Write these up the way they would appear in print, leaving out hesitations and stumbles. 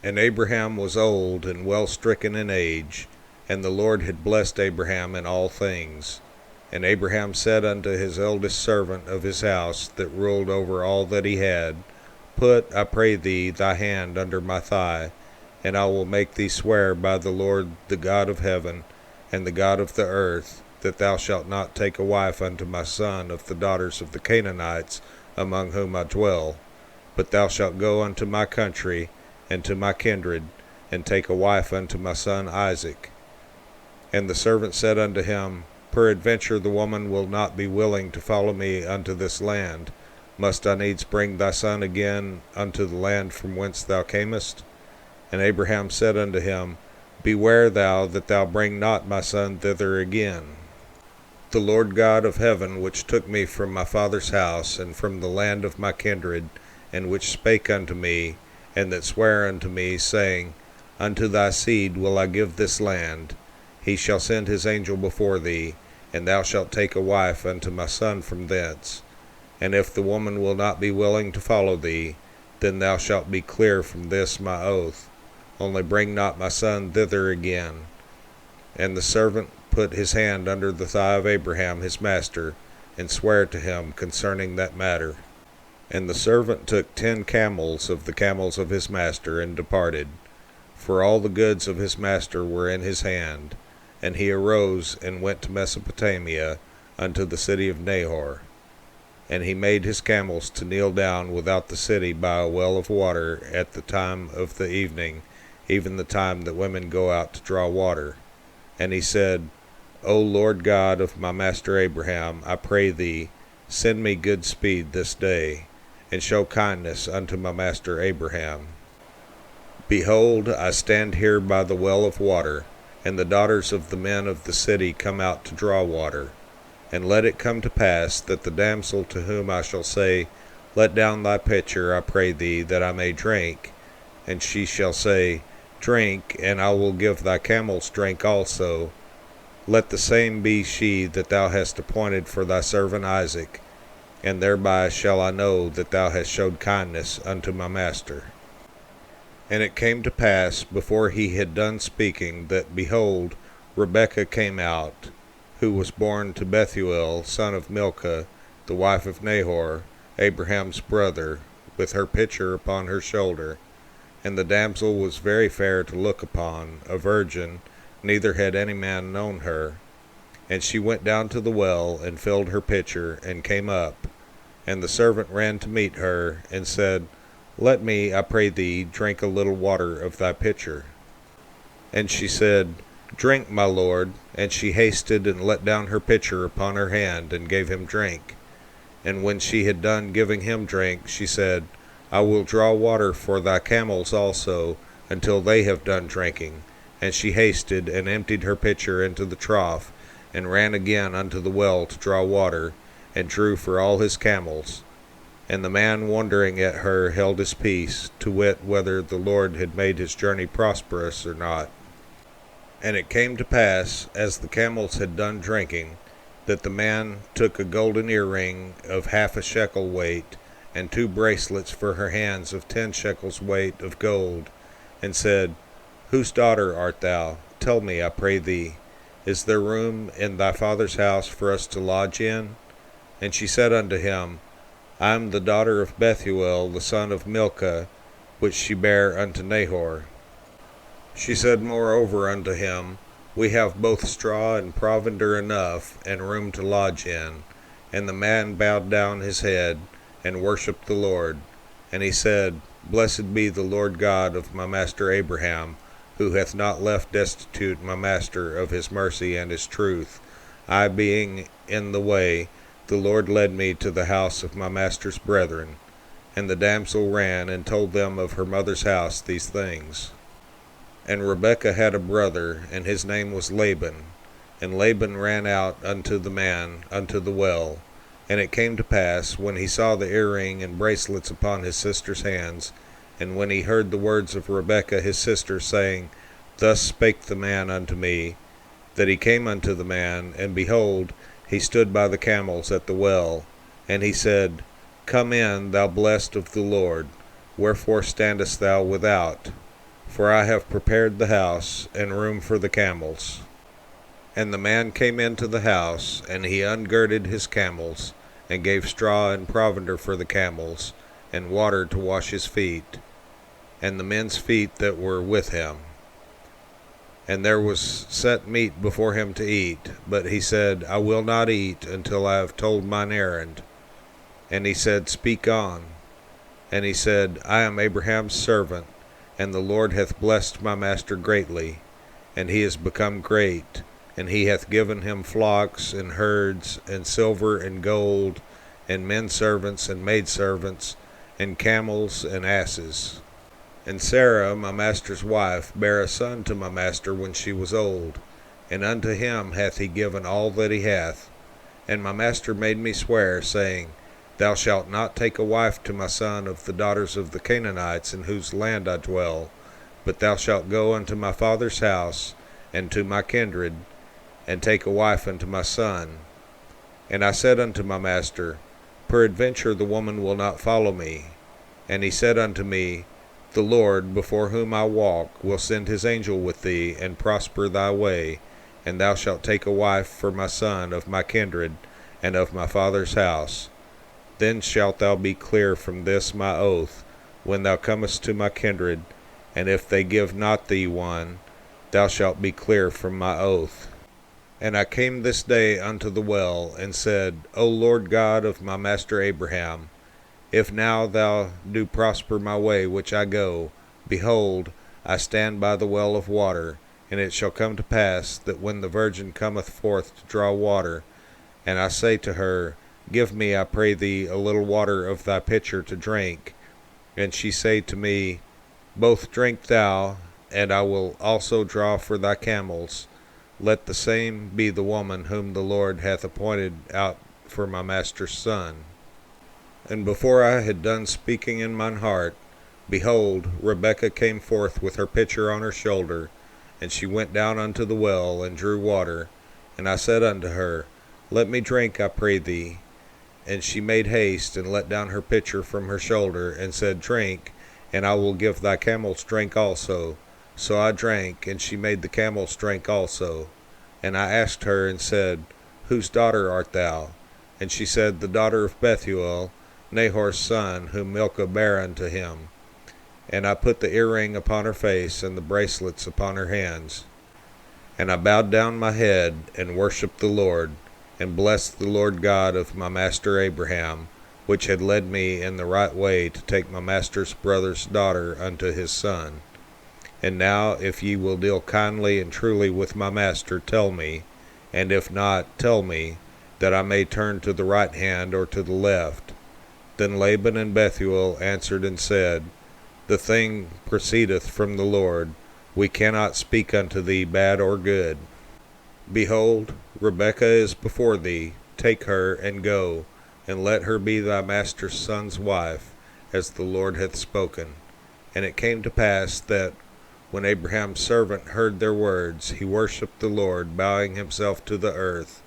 And Abraham was old and well stricken in age, and the Lord had blessed Abraham in all things. And Abraham said unto his eldest servant of his house, that ruled over all that he had, Put, I pray thee, thy hand under my thigh, and I will make thee swear by the Lord the God of heaven, and the God of the earth, that thou shalt not take a wife unto my son of the daughters of the Canaanites, among whom I dwell, but thou shalt go unto my country, and to my kindred, and take a wife unto my son Isaac. And the servant said unto him, Peradventure the woman will not be willing to follow me unto this land. Must I needs bring thy son again unto the land from whence thou camest? And Abraham said unto him, Beware thou that thou bring not my son thither again. The Lord God of heaven, which took me from my father's house, and from the land of my kindred, and which spake unto me, and that sware unto me, saying, Unto thy seed will I give this land, he shall send his angel before thee, and thou shalt take a wife unto my son from thence. And if the woman will not be willing to follow thee, then thou shalt be clear from this my oath. Only bring not my son thither again. And the servant put his hand under the thigh of Abraham his master, and sware to him concerning that matter. And the servant took 10 camels of the camels of his master, and departed. For all the goods of his master were in his hand. And he arose, and went to Mesopotamia, unto the city of Nahor. And he made his camels to kneel down without the city by a well of water at the time of the evening, even the time that women go out to draw water. And he said, O Lord God of my master Abraham, I pray thee, send me good speed this day, and show kindness unto my master Abraham. Behold, I stand here by the well of water, and the daughters of the men of the city come out to draw water. And let it come to pass that the damsel to whom I shall say, Let down thy pitcher, I pray thee, that I may drink, and she shall say, Drink, and I will give thy camels drink also. Let the same be she that thou hast appointed for thy servant Isaac, and thereby shall I know that thou hast showed kindness unto my master. And it came to pass, before he had done speaking, that, behold, Rebekah came out, who was born to Bethuel, son of Milcah, the wife of Nahor, Abraham's brother, with her pitcher upon her shoulder. And the damsel was very fair to look upon, a virgin, neither had any man known her. And she went down to the well, and filled her pitcher, and came up. And the servant ran to meet her, and said, Let me, I pray thee, drink a little water of thy pitcher. And she said, Drink, my lord. And she hasted and let down her pitcher upon her hand, and gave him drink. And when she had done giving him drink, she said, I will draw water for thy camels also, until they have done drinking. And she hasted, and emptied her pitcher into the trough, and ran again unto the well to draw water, and drew for all his camels. And the man wondering at her held his peace, to wit whether the Lord had made his journey prosperous or not. And it came to pass, as the camels had done drinking, that the man took a golden earring of 1/2 shekel weight, and 2 bracelets for her hands of 10 shekels weight of gold, and said, Whose daughter art thou? Tell me, I pray thee. Is there room in thy father's house for us to lodge in? And she said unto him, I am the daughter of Bethuel, the son of Milcah, which she bare unto Nahor. She said moreover unto him, We have both straw and provender enough, and room to lodge in. And the man bowed down his head, and worshipped the Lord. And he said, Blessed be the Lord God of my master Abraham, who hath not left destitute my master of his mercy and his truth. I being in the way, the Lord led me to the house of my master's brethren. And the damsel ran, and told them of her mother's house these things. And Rebekah had a brother, and his name was Laban. And Laban ran out unto the man unto the well. And it came to pass, when he saw the earring and bracelets upon his sister's hands, and when he heard the words of Rebekah his sister, saying, Thus spake the man unto me, that he came unto the man, and behold, he stood by the camels at the well. And he said, Come in, thou blessed of the Lord, wherefore standest thou without? for I have prepared the house and room for the camels. And the man came into the house, and he ungirded his camels, and gave straw and provender for the camels, and water to wash his feet, and the men's feet that were with him. And there was set meat before him to eat, but he said, I will not eat until I have told mine errand. And he said, Speak on. And he said, I am Abraham's servant, and the Lord hath blessed my master greatly, and he is become great, and he hath given him flocks and herds, and silver and gold, and men servants and maidservants, and camels and asses. And Sarah, my master's wife, bare a son to my master when she was old, and unto him hath he given all that he hath. And my master made me swear, saying, Thou shalt not take a wife to my son of the daughters of the Canaanites in whose land I dwell, but thou shalt go unto my father's house, and to my kindred, and take a wife unto my son. And I said unto my master, Peradventure the woman will not follow me. And he said unto me, The Lord, before whom I walk, will send his angel with thee, and prosper thy way, and thou shalt take a wife for my son of my kindred, and of my father's house. Then shalt thou be clear from this my oath, when thou comest to my kindred, and if they give not thee one, thou shalt be clear from my oath. And I came this day unto the well, and said, O Lord God of my master Abraham, if now thou do prosper my way which I go, behold, I stand by the well of water, and it shall come to pass that when the virgin cometh forth to draw water, and I say to her, Give me, I pray thee, a little water of thy pitcher to drink, and she say to me, Both drink thou, and I will also draw for thy camels, let the same be the woman whom the Lord hath appointed out for my master's son. And before I had done speaking in mine heart, behold, Rebekah came forth with her pitcher on her shoulder, and she went down unto the well, and drew water. And I said unto her, Let me drink, I pray thee. And she made haste, and let down her pitcher from her shoulder, and said, Drink, and I will give thy camels drink also. So I drank, and she made the camels drink also. And I asked her, and said, Whose daughter art thou? And she said, The daughter of Bethuel, Nahor's son, whom Milcah bare unto him. And I put the earring upon her face, and the bracelets upon her hands. And I bowed down my head, and worshipped the Lord, and blessed the Lord God of my master Abraham, which had led me in the right way to take my master's brother's daughter unto his son. And now, if ye will deal kindly and truly with my master, tell me, and if not, tell me, that I may turn to the right hand or to the left. Then Laban and Bethuel answered and said, The thing proceedeth from the Lord. We cannot speak unto thee bad or good. Behold, Rebekah is before thee. Take her, and go, and let her be thy master's son's wife, as the Lord hath spoken. And it came to pass that, when Abraham's servant heard their words, he worshipped the Lord, bowing himself to the earth.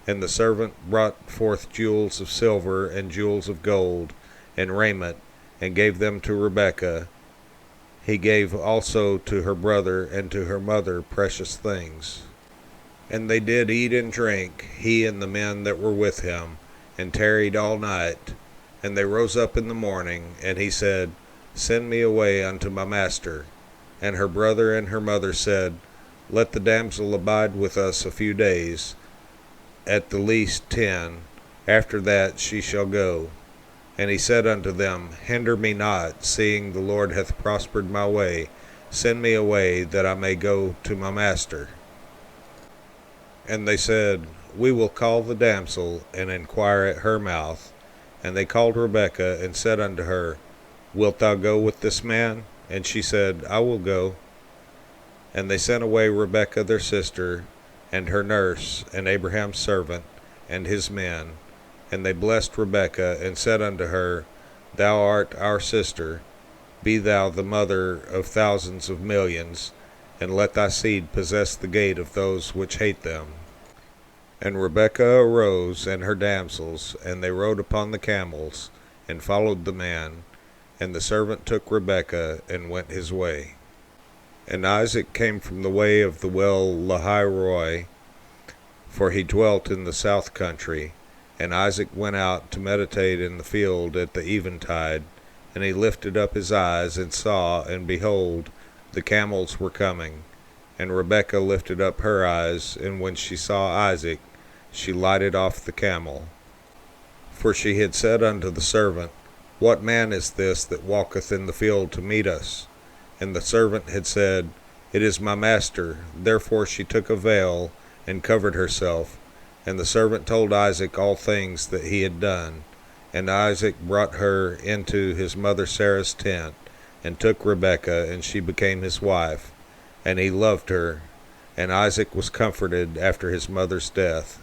And the servant brought forth jewels of silver and jewels of gold, and raiment, and gave them to Rebekah. He gave also to her brother and to her mother precious things. And they did eat and drink, he and the men that were with him, and tarried all night. And they rose up in the morning, and he said, Send me away unto my master. And her brother and her mother said, Let the damsel abide with us a few days, at the least 10. After that she shall go. And he said unto them, Hinder me not, seeing the Lord hath prospered my way. Send me away, that I may go to my master. And they said, We will call the damsel, and inquire at her mouth. And they called Rebekah, and said unto her, Wilt thou go with this man? And she said, I will go. And they sent away Rebekah their sister, and her nurse, and Abraham's servant, and his men. And they blessed Rebekah, and said unto her, Thou art our sister, be thou the mother of thousands of millions, and let thy seed possess the gate of those which hate them. And Rebekah arose, and her damsels, and they rode upon the camels, and followed the man. And the servant took Rebekah, and went his way. And Isaac came from the way of the well Lahairoi, for he dwelt in the south country. And Isaac went out to meditate in the field at the eventide, and he lifted up his eyes and saw, and behold, the camels were coming. And Rebekah lifted up her eyes, and when she saw Isaac, she lighted off the camel. For she had said unto the servant, What man is this that walketh in the field to meet us? And the servant had said, It is my master. Therefore she took a veil, and covered herself. And the servant told Isaac all things that he had done. And Isaac brought her into his mother Sarah's tent, and took Rebekah, and she became his wife. And he loved her, and Isaac was comforted after his mother's death.